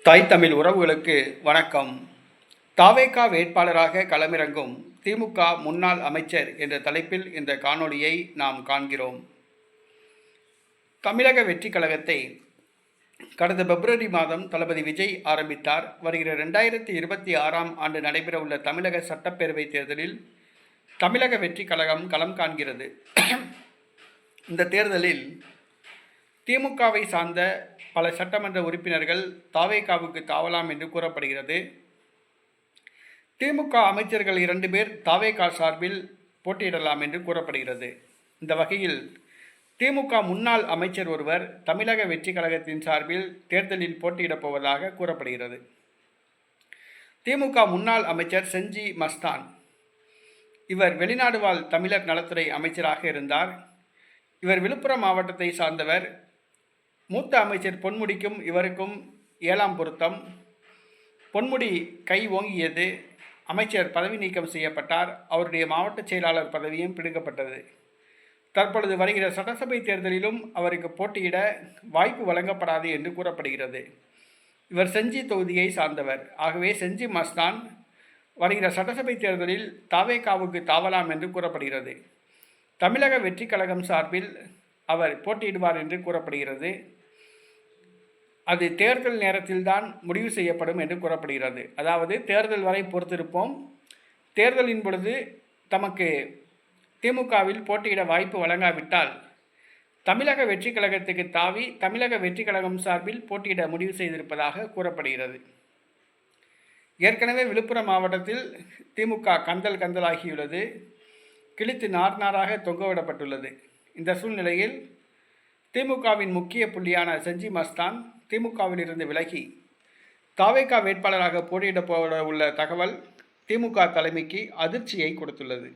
தாய் தமிழ் உறவுகளுக்கு வணக்கம். தாவேகா வேட்பாளராக களமிறங்கும் திமுக முன்னாள் அமைச்சர் என்ற தலைப்பில் இந்த காணொளியை நாம் காண்கிறோம். தமிழக வெற்றி கழகத்தை கடந்த பிப்ரவரி மாதம் தளபதி விஜய் ஆரம்பித்தார். வருகிற 2026ஆம் ஆண்டு நடைபெறவுள்ள தமிழக சட்டப்பேரவை தேர்தலில் தமிழக வெற்றி கழகம் களம் காண்கிறது. இந்த தேர்தலில் திமுகவை சார்ந்த பல சட்டமன்ற உறுப்பினர்கள் தாவேகாவுக்கு தாவலாம் என்று கூறப்படுகிறது. திமுக அமைச்சர்கள் 2 பேர் தாவேகா சார்பில் போட்டியிடலாம் என்று கூறப்படுகிறது. இந்த வகையில் திமுக முன்னாள் அமைச்சர் ஒருவர் தமிழக வெற்றி கழகத்தின் சார்பில் தேர்தலில் போட்டியிடப் போவதாக கூறப்படுகிறது. திமுக முன்னாள் அமைச்சர் செஞ்சி மஸ்தான். இவர் வெளிநாடு வாழ் தமிழர் நலத்துறை அமைச்சராக இருந்தார். இவர் விழுப்புரம் மாவட்டத்தை சார்ந்தவர். மூத்த அமைச்சர் பொன்முடிக்கும் இவருக்கும் 7ஆம் பொருத்தம். பொன்முடி கை ஓங்கியது. அமைச்சர் பதவி நீக்கம் செய்யப்பட்டார். அவருடைய மாவட்ட செயலாளர் பதவியும் பிடுங்கப்பட்டது. தற்பொழுது வருகிற சட்டசபை தேர்தலிலும் அவருக்கு போட்டியிட வாய்ப்பு வழங்கப்படாது என்று கூறப்படுகிறது. இவர் செஞ்சி தொகுதியை சார்ந்தவர். ஆகவே செஞ்சி மஸ்தான் வருகிற சட்டசபை தேர்தலில் தாவேகாவுக்கு தாவலாம் என்று கூறப்படுகிறது. தமிழக வெற்றி கழகம் சார்பில் அவர் போட்டியிடுவார் என்று கூறப்படுகிறது. அது தேர்தல் நேரத்தில்தான் முடிவு செய்யப்படும் என்று கூறப்படுகிறது. அதாவது தேர்தல் வரை பொறுத்திருப்போம். தேர்தலின் பொழுது தமக்கு திமுகவில் போட்டியிட வாய்ப்பு வழங்காவிட்டால் தமிழக வெற்றி கழகத்துக்கு தாவி தமிழக வெற்றி கழகம் சார்பில் போட்டியிட முடிவு செய்திருப்பதாக கூறப்படுகிறது. ஏற்கனவே விழுப்புரம் மாவட்டத்தில் திமுக கந்தலாகியுள்ளது. கிழித்து நார் நாராக தொங்கவிடப்பட்டுள்ளது. இந்த சூழ்நிலையில் திமுகவின் முக்கிய புள்ளியான செஞ்சி மஸ்தான் திமுகவில் இருந்து விலகி தாவேகா வேட்பாளராக போட்டியிட உள்ள தகவல் திமுக தலைமைக்கு அதிர்ச்சியை கொடுத்துள்ளது.